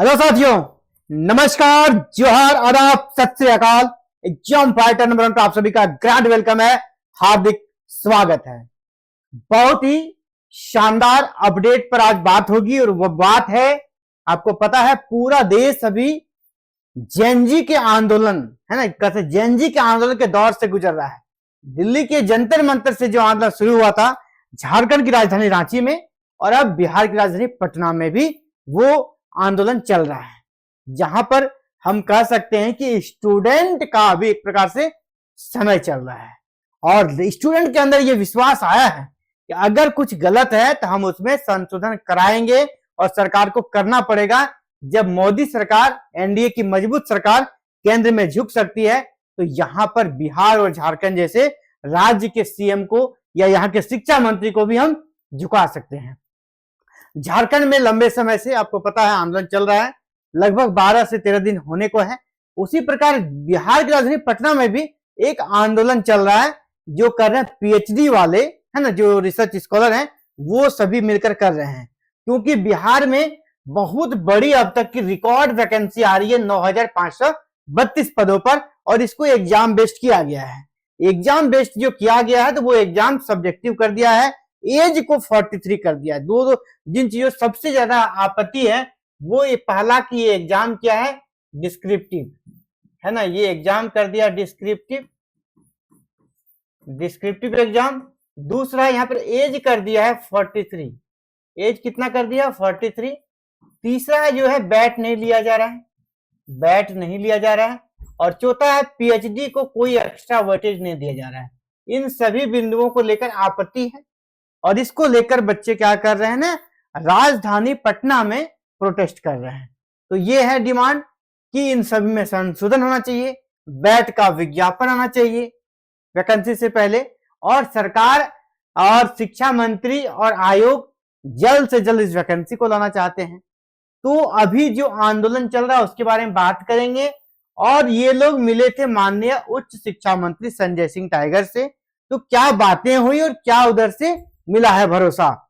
Hello साथियों, नमस्कार, जोहार, आदाब, सत श्री अकाल। एग्जाम फाइटर नंबर 1 पर आप सभी का ग्रैंड वेलकम है, हार्दिक स्वागत है। बहुत ही शानदार अपडेट पर आज बात होगी और वो बात है, आपको पता है पूरा देश अभी जेएनजी के आंदोलन है ना, कैसे जेएनजी के आंदोलन के दौर से गुजर रहा है। दिल्ली के जंतर मंतर से जो आंदोलन शुरू हुआ था झारखंड की राजधानी रांची में, और अब बिहार की राजधानी पटना में भी वो आंदोलन चल रहा है, जहां पर हम कह सकते हैं कि स्टूडेंट का भी एक प्रकार से समय चल रहा है। और स्टूडेंट के अंदर यह विश्वास आया है कि अगर कुछ गलत है तो हम उसमें संशोधन कराएंगे, और सरकार को करना पड़ेगा। जब मोदी सरकार, एनडीए की मजबूत सरकार केंद्र में झुक सकती है, तो यहां पर बिहार और झारखंड जैसे राज्य के सीएम को या यहां के शिक्षा मंत्री को भी हम झुका सकते हैं। झारखंड में लंबे समय से आपको पता है आंदोलन चल रहा है, लगभग 12 से 13 दिन होने को है। उसी प्रकार बिहार की राजधानी पटना में भी एक आंदोलन चल रहा है, जो कर रहे हैं पीएचडी वाले, है ना, जो रिसर्च स्कॉलर हैं, वो सभी मिलकर कर रहे हैं। क्योंकि बिहार में बहुत बड़ी अब तक की रिकॉर्ड वैकेंसी आ रही है 9532 पदों पर, और इसको एग्जाम बेस्ड किया गया है। एग्जाम बेस्ड जो किया गया है, तो वो एग्जाम सब्जेक्टिव कर दिया है, एज को 43 कर दिया है। दो जिन चीजों सबसे ज्यादा आपत्ति है, वो ये पहला कि ये एग्जाम क्या है, डिस्क्रिप्टिव है ना, ये एग्जाम कर दिया डिस्क्रिप्टिव एग्जाम। दूसरा यहाँ पर एज कर दिया है 43, एज कितना कर दिया 43। तीसरा जो है बैट नहीं लिया जा रहा है, बैट नहीं लिया जा रहा है। और चौथा है पीएचडी को कोई एक्स्ट्रा वेटेज नहीं दिया जा रहा है। इन सभी बिंदुओं को लेकर आपत्ति है, और इसको लेकर बच्चे क्या कर रहे हैं ना, राजधानी पटना में प्रोटेस्ट कर रहे हैं। तो ये है डिमांड कि इन सभी में संशोधन होना चाहिए, बैट का विज्ञापन आना चाहिए वैकेंसी से पहले, और सरकार और शिक्षा मंत्री और आयोग जल्द से जल्द इस वैकेंसी को लाना चाहते हैं। तो अभी जो आंदोलन चल रहा है उसके बारे में बात करेंगे। और ये लोग मिले थे माननीय उच्च शिक्षा मंत्री संजय सिंह टाइगर से, तो क्या बातें हुई और क्या उधर से मिला है भरोसा,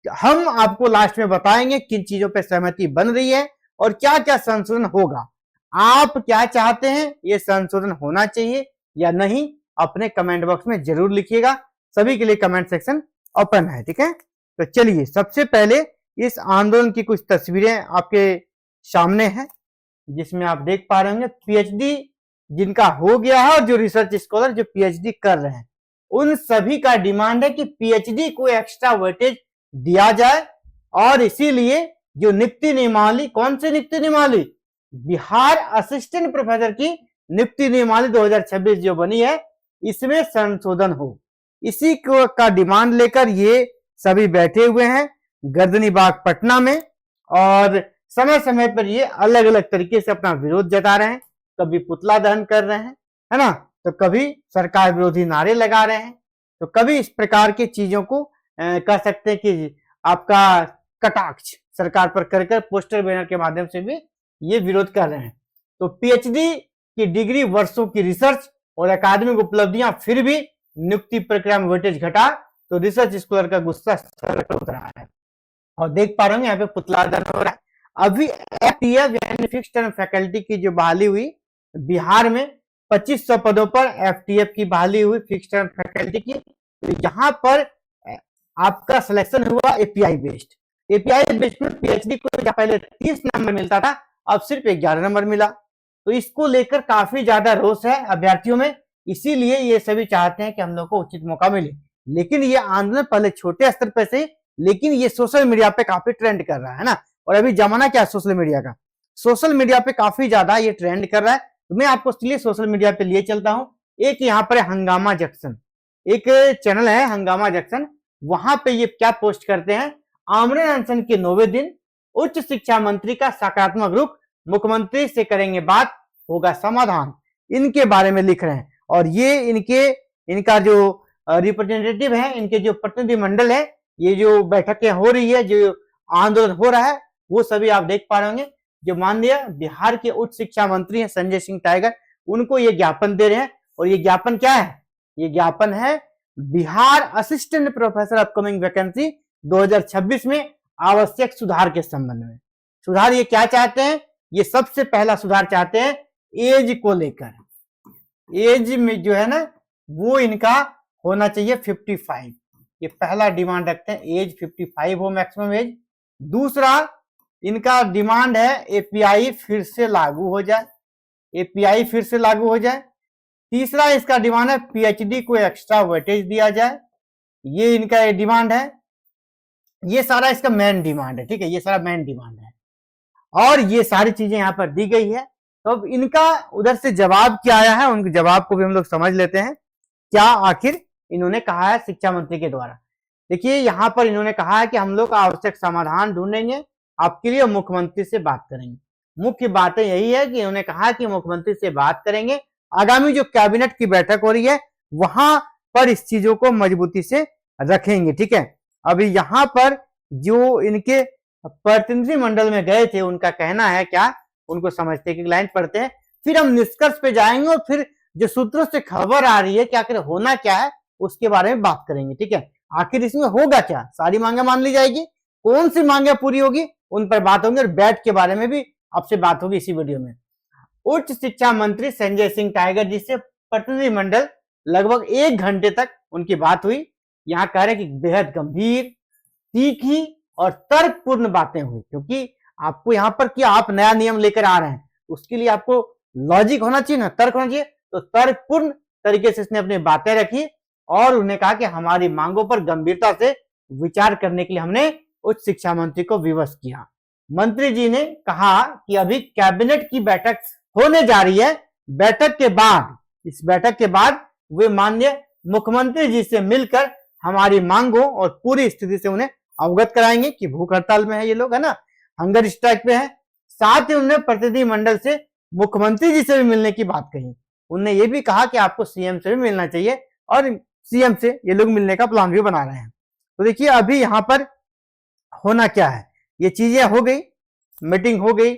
हम आपको लास्ट में बताएंगे किन चीजों पर सहमति बन रही है और क्या क्या संशोधन होगा। आप क्या चाहते हैं, ये संशोधन होना चाहिए या नहीं, अपने कमेंट बॉक्स में जरूर लिखिएगा। सभी के लिए कमेंट सेक्शन ओपन है, ठीक है। तो चलिए सबसे पहले इस आंदोलन की कुछ तस्वीरें आपके सामने हैं, जिसमें आप देख पा रहे होंगे पीएचडी जिनका हो गया है और जो रिसर्च स्कॉलर जो पीएचडी कर रहे हैं, उन सभी का डिमांड है कि पीएचडी को एक्स्ट्रा वेटेज दिया जाए। और इसीलिए जो नियुक्ति नियमावली, कौन सी नियुक्ति नियमावली, बिहार असिस्टेंट प्रोफेसर की नियुक्ति नियमावली 2026 जो बनी है, इसमें संशोधन हो, इसी को का डिमांड लेकर ये सभी बैठे हुए हैं गर्दनी बाग पटना में। और समय समय पर ये अलग अलग तरीके से अपना विरोध जता रहे हैं, कभी पुतला दहन कर रहे हैं, है ना, तो कभी सरकार विरोधी नारे लगा रहे हैं, तो कभी इस प्रकार की चीजों को कह सकते हैं कि आपका कटाक्ष सरकार पर कर कर पोस्टर बैनर के माध्यम से भी ये विरोध कर रहे हैं। तो पीएचडी की डिग्री, वर्षों की रिसर्च और अकादमिक उपलब्धियां, फिर भी नियुक्ति प्रक्रिया में वेटेज घटा, तो रिसर्च स्कॉलर का गुस्सा सर पर उतर रहा है। और देख पा रहे होंगे यहाँ पे पुतला दहन हो रहा है। अभी एफटीएफ यानी फिक्स टर्म फैकल्टी की जो बहाली हुई बिहार में, 2500 पदों पर एफटीएफ की बहाली हुई फिक्स टर्म फैकल्टी की। तो यहाँ पर आपका सिलेक्शन हुआ एपीआई बेस्ड में। पीएचडी को जहाँ पहले 30 नंबर मिलता था, अब सिर्फ 11 नंबर मिला। तो इसको लेकर काफी ज्यादा रोष है अभ्यर्थियों में, इसीलिए ये सभी चाहते हैं कि हम लोग को उचित मौका मिले। लेकिन ये आंदोलन पहले छोटे स्तर पर से, लेकिन ये सोशल मीडिया पे काफी ट्रेंड कर रहा है ना। और अभी जमाना क्या है सोशल मीडिया का, सोशल मीडिया पे काफी ज्यादा ये ट्रेंड कर रहा है। तो मैं आपको इसलिए सोशल मीडिया पे लिए चलता हूं। एक यहाँ पर हंगामा जंक्शन, एक चैनल है हंगामा जंक्शन, वहां पे ये क्या पोस्ट करते हैं, आमरण अनशन के 9वें दिन उच्च शिक्षा मंत्री का सकारात्मक रुख, मुख्यमंत्री से करेंगे बात, होगा समाधान, इनके बारे में लिख रहे हैं। और ये इनका जो रिप्रेजेंटेटिव है, इनके जो प्रतिनिधि मंडल है, ये जो बैठकें हो रही है, जो आंदोलन हो रहा है, वो सभी आप देख पा रहे होंगे। जो माननीय बिहार के उच्च शिक्षा मंत्री हैं संजय सिंह टाइगर, उनको ये ज्ञापन दे रहे हैं। और ये ज्ञापन क्या है, ये ज्ञापन है Bihar assistant professor upcoming vacancy 2026 में आवश्यक सुधार के संबंध में। सुधार ये क्या चाहते हैं, ये सबसे पहला सुधार चाहते हैं एज को लेकर। एज में जो है ना वो इनका होना चाहिए 55, ये पहला डिमांड रखते हैं, एज 55 हो मैक्सिमम एज। दूसरा इनका डिमांड है एपीआई फिर से लागू हो जाए, एपीआई फिर से लागू हो जाए। तीसरा इसका डिमांड है पीएचडी को एक्स्ट्रा वेटेज दिया जाए, ये इनका डिमांड है। ये सारा इसका मेन डिमांड है, ठीक है, ये सारा मेन डिमांड है और ये सारी चीजें यहां पर दी गई है। तो अब इनका उधर से जवाब क्या आया है, उनके जवाब को भी हम लोग समझ लेते हैं, क्या आखिर इन्होंने कहा है शिक्षा मंत्री के द्वारा। देखिए यहां पर इन्होंने कहा है कि हम लोग आवश्यक समाधान ढूंढेंगे, आपके लिए मुख्यमंत्री से बात करेंगे। मुख्य बातें यही है कि इन्होंने कहा कि मुख्यमंत्री से बात करेंगे, आगामी जो कैबिनेट की बैठक हो रही है वहां पर इस चीजों को मजबूती से रखेंगे, ठीक है। अभी यहां पर जो इनके प्रतिनिधि मंडल में गए थे उनका कहना है क्या, उनको समझते कि लाइन पढ़ते हैं, फिर हम निष्कर्ष पे जाएंगे और फिर जो सूत्रों से खबर आ रही है कि आखिर होना क्या है उसके बारे में बात करेंगे, ठीक है। आखिर इसमें होगा क्या, सारी मांगे मान ली जाएगी, कौन सी मांगे पूरी होगी उन पर बात होगी और बैट के बारे में भी आपसे बात होगी इसी वीडियो में। उच्च शिक्षा मंत्री संजय सिंह टाइगर जी से प्रतिनिधि मंडल लगभग 1 घंटे तक उनकी बात हुई। यहाँ कह रहे हैं कि बेहद गंभीर, तीखी और तर्कपूर्ण बातें हुई, क्योंकि आपको यहाँ पर कि आप नया नियम लेकर आ रहे हैं उसके लिए आपको लॉजिक होना चाहिए ना, तर्क होना चाहिए। तो तर्कपूर्ण तरीके से इसने अपनी बातें रखी और उन्हें कहा कि हमारी मांगों पर गंभीरता से विचार करने के लिए हमने उच्च शिक्षा मंत्री को विवश किया। मंत्री जी ने कहा कि अभी कैबिनेट की बैठक होने जा रही है, बैठक के बाद, इस बैठक के बाद वे माननीय मुख्यमंत्री जी से मिलकर हमारी मांगों और पूरी स्थिति से उन्हें अवगत कराएंगे कि भूख हड़ताल में है ये लोग, है ना, हंगर स्ट्राइक पे है। साथ ही उन्होंने प्रतिनिधि मंडल से मुख्यमंत्री जी से भी मिलने की बात कही। उन्होंने ये भी कहा कि आपको सीएम से भी मिलना चाहिए और सीएम से ये लोग मिलने का प्लान भी बना रहे हैं। तो देखिए अभी यहाँ पर होना क्या है, ये चीजें हो गई, मीटिंग हो गई,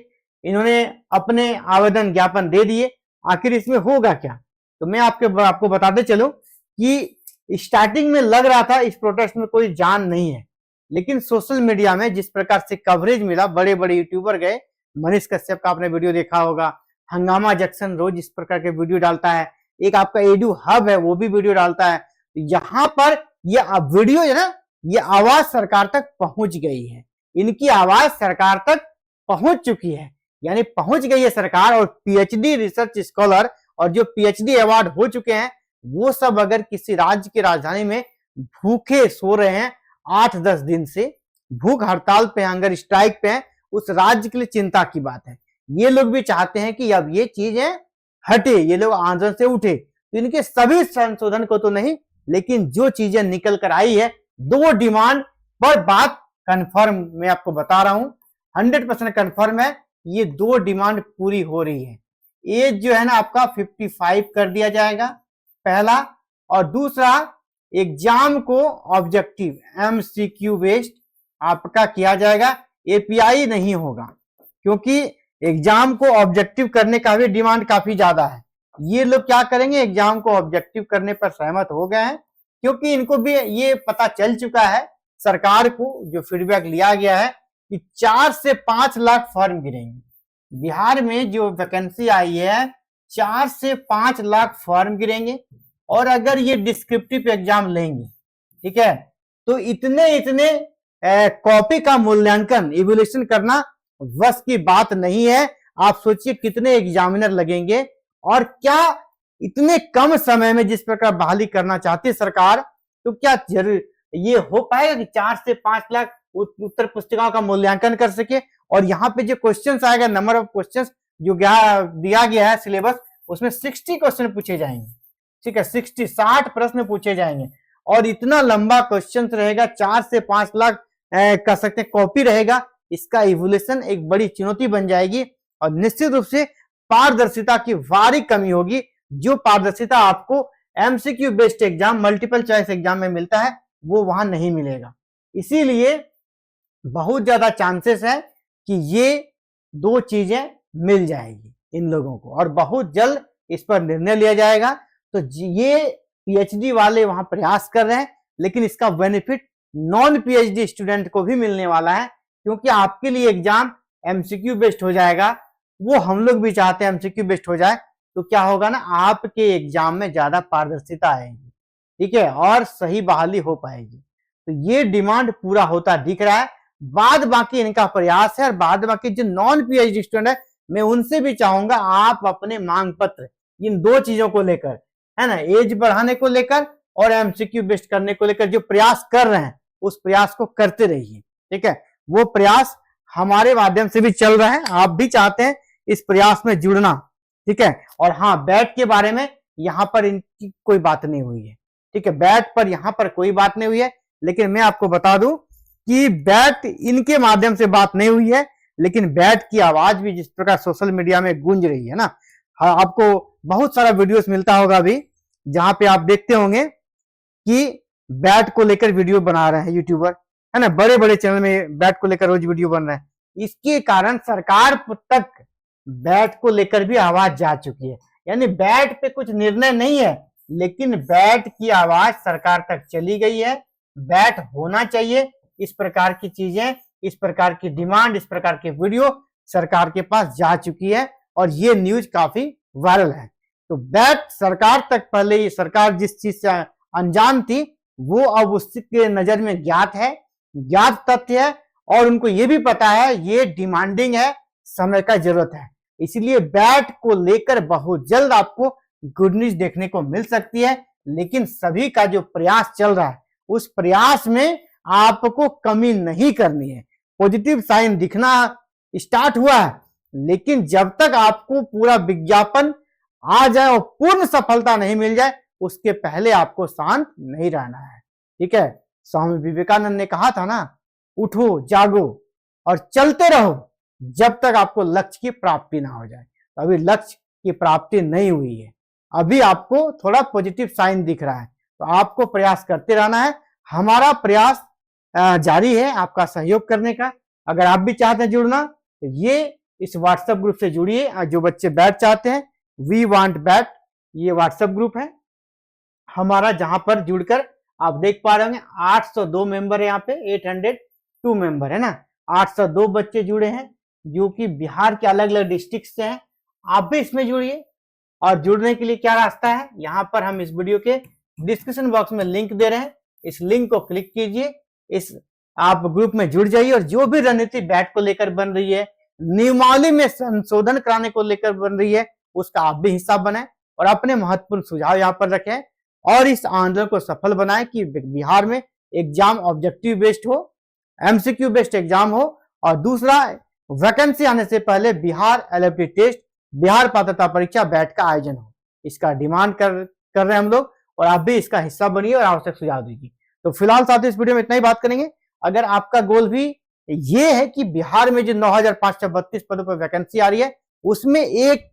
इन्होंने अपने आवेदन ज्ञापन दे दिए, आखिर इसमें होगा क्या। तो मैं आपको बताते चलूं कि स्टार्टिंग में लग रहा था इस प्रोटेस्ट में कोई जान नहीं है, लेकिन सोशल मीडिया में जिस प्रकार से कवरेज मिला, बड़े बड़े यूट्यूबर गए, मनीष कश्यप का आपने वीडियो देखा होगा, हंगामा जंक्शन रोज इस प्रकार के वीडियो डालता है, एक आपका एडू हब है वो भी वीडियो डालता है। यहाँ पर ये वीडियो है ना, ये आवाज सरकार तक पहुंच गई है, इनकी आवाज सरकार तक पहुंच चुकी है, यानी पहुंच गई है सरकार। और पीएचडी रिसर्च स्कॉलर और जो पीएचडी अवार्ड हो चुके हैं वो सब अगर किसी राज्य की राजधानी में भूखे सो रहे हैं 8-10 दिन से, भूख हड़ताल पे, हंगर स्ट्राइक पे हैं, उस राज्य के लिए चिंता की बात है। ये लोग भी चाहते हैं कि अब ये चीजें हटे, ये लोग आंदोलन से उठे। तो इनके सभी संशोधन को तो नहीं, लेकिन जो चीजें निकल कर आई है, 2 डिमांड पर बात कंफर्म मैं आपको बता रहा हूं, 100% कंफर्म है, ये 2 डिमांड पूरी हो रही है। एज जो है ना आपका 55 कर दिया जाएगा पहला, और दूसरा एग्जाम को ऑब्जेक्टिव एमसीक्यू बेस्ड आपका किया जाएगा, एपीआई नहीं होगा, क्योंकि एग्जाम को ऑब्जेक्टिव करने का भी डिमांड काफी ज्यादा है। ये लोग क्या करेंगे, एग्जाम को ऑब्जेक्टिव करने पर सहमत हो गए हैं, क्योंकि इनको भी ये पता चल चुका है, सरकार को जो फीडबैक लिया गया है कि 4 से 5 लाख फॉर्म गिरेंगे। बिहार में जो वैकेंसी आई है 4 से 5 लाख फॉर्म गिरेंगे, और अगर ये डिस्क्रिप्टिव एग्जाम लेंगे, ठीक है, तो इतने कॉपी का मूल्यांकन, इवैल्यूएशन करना बस की बात नहीं है। आप सोचिए कितने एग्जामिनर लगेंगे, और क्या इतने कम समय में जिस प्रकार बहाली करना चाहती है सरकार, तो क्या जरूर ये हो पाएगा कि 4 से 5 लाख उत्तर पुस्तिकाओं का मूल्यांकन कर सके। और यहाँ पे जो क्वेश्चंस आएगा, नंबर ऑफ क्वेश्चंस जो दिया गया है सिलेबस, उसमें 60 क्वेश्चन पूछे जाएंगे, ठीक है, 60 प्रश्न पूछे जाएंगे, और इतना लंबा क्वेश्चन रहेगा, 4 से 5 लाख कह सकते हैं कॉपी रहेगा। इसका इवोल्यूशन एक बड़ी चुनौती बन जाएगी, और निश्चित रूप से पारदर्शिता की भारी कमी होगी। जो पारदर्शिता आपको MCQ based exam, multiple choice exam में मिलता है, वो वहां नहीं मिलेगा। इसीलिए बहुत ज्यादा चांसेस है कि ये 2 चीजें मिल जाएगी इन लोगों को, और बहुत जल्द इस पर निर्णय लिया जाएगा। तो ये पीएचडी वाले वहां प्रयास कर रहे हैं, लेकिन इसका बेनिफिट नॉन पीएचडी स्टूडेंट को भी मिलने वाला है, क्योंकि आपके लिए एग्जाम एमसीक्यू बेस्ड हो जाएगा, वो हम लोग भी चाहते हैं एमसीक्यू बेस्ड हो जाए, तो क्या होगा ना, आपके एग्जाम में ज्यादा पारदर्शिता आएगी, ठीक है, और सही बहाली हो पाएगी। तो ये डिमांड पूरा होता दिख रहा है। बाद बाकी इनका प्रयास है, और बाद बाकी जो नॉन पीएचडी स्टूडेंट है, मैं उनसे भी चाहूंगा आप अपने मांग पत्र इन दो चीजों को लेकर, है ना, एज बढ़ाने को लेकर और एमसीक्यू बेस्ड करने को लेकर जो प्रयास कर रहे हैं, उस प्रयास को करते रहिए, ठीक है। वो प्रयास हमारे माध्यम से भी चल रहा है, आप भी चाहते हैं इस प्रयास में जुड़ना, ठीक है। और हाँ, बैट के बारे में यहां पर इनकी कोई बात नहीं हुई है, ठीक है, बैट पर यहां पर कोई बात नहीं हुई है, लेकिन मैं आपको बता दूं कि बैट इनके माध्यम से बात नहीं हुई है, लेकिन बैट की आवाज भी जिस प्रकार सोशल मीडिया में गूंज रही है ना, हाँ, आपको बहुत सारा वीडियोस मिलता होगा अभी, जहां पे आप देखते होंगे कि बैट को लेकर वीडियो बना रहे हैं यूट्यूबर, है ना, बड़े बड़े चैनल में बैट को लेकर रोज वीडियो बन रहे हैं। इसके कारण सरकार तक बैट को लेकर भी आवाज जा चुकी है, यानी बैट पे कुछ निर्णय नहीं है, लेकिन बैट की आवाज सरकार तक चली गई है। बैट होना चाहिए, इस प्रकार की चीजें, इस प्रकार की डिमांड, इस प्रकार के वीडियो सरकार के पास जा चुकी है, और ये न्यूज काफी वायरल है। तो बैट सरकार तक, पहले ये सरकार जिस चीज से अनजान थी, वो अब उसके नजर में ज्ञात है, ज्ञात तथ्य है, और उनको ये भी पता है ये डिमांडिंग है, समय का जरूरत है। इसलिए बैट को लेकर बहुत जल्द आपको गुड न्यूज देखने को मिल सकती है, लेकिन सभी का जो प्रयास चल रहा है, उस प्रयास में आपको कमी नहीं करनी है। पॉजिटिव साइन दिखना स्टार्ट हुआ है, लेकिन जब तक आपको पूरा विज्ञापन आ जाए और पूर्ण सफलता नहीं मिल जाए, उसके पहले आपको शांत नहीं रहना है, ठीक है। स्वामी विवेकानंद ने कहा था ना, उठो जागो और चलते रहो जब तक आपको लक्ष्य की प्राप्ति ना हो जाए। तो अभी लक्ष्य की प्राप्ति नहीं हुई है, अभी आपको थोड़ा पॉजिटिव साइन दिख रहा है, तो आपको प्रयास करते रहना है। हमारा प्रयास जारी है आपका सहयोग करने का। अगर आप भी चाहते हैं जुड़ना, तो ये इस व्हाट्सएप ग्रुप से जुड़िए। जो बच्चे बैट चाहते हैं, वी वांट बैट, ये व्हाट्सएप ग्रुप है हमारा, जहां पर जुड़कर आप देख पा रहे होंगे 802 मेंबर है, यहाँ पे 802 मेंबर है ना, 802 बच्चे जुड़े हैं, जो कि बिहार के अलग अलग डिस्ट्रिक्ट से हैं। आप भी इसमें जुड़िए, और जुड़ने के लिए क्या रास्ता है, यहाँ पर हम इस वीडियो के डिस्क्रिप्शन बॉक्स में लिंक दे रहे हैं, इस लिंक को क्लिक कीजिए, इस आप ग्रुप में जुड़ जाइए, और जो भी रणनीति बैट को लेकर बन रही है, नियमावली में संशोधन कराने को लेकर बन रही है, उसका आप भी हिस्सा बने, और अपने महत्वपूर्ण सुझाव यहाँ पर रखें, और इस आंदोलन को सफल बनाएं कि बिहार में एग्जाम ऑब्जेक्टिव बेस्ड हो, एमसीक्यू बेस्ड एग्जाम हो, और दूसरा वैकेंसी आने से पहले बिहार एलएपी टेस्ट, बिहार पात्रता परीक्षा बैट का आयोजन हो। इसका डिमांड कर रहे हैं हम लोग, और आप भी इसका हिस्सा बनिए और आवश्यक सुझाव दीजिए। तो फिलहाल साथियों, इस वीडियो में इतना ही बात करेंगे। अगर आपका गोल भी ये है कि बिहार में जो 9532 पदों पर वैकेंसी आ रही है, उसमें एक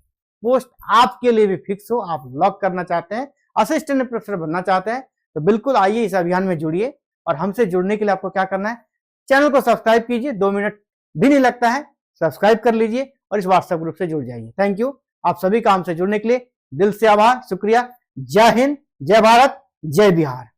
पोस्ट आपके लिए भी फिक्स हो, आप लॉक करना चाहते हैं, असिस्टेंट प्रोफेसर बनना चाहते हैं, तो बिल्कुल आइए इस अभियान में जुड़िए। और हमसे जुड़ने के लिए आपको क्या करना है, चैनल को सब्सक्राइब कीजिए, 2 मिनट भी नहीं लगता है, सब्सक्राइब कर लीजिए और इस व्हाट्सएप ग्रुप से जुड़ जाइए। थैंक यू, आप सभी का हमसे जुड़ने के लिए दिल से आभार, शुक्रिया। जय हिंद, जय भारत, जय बिहार।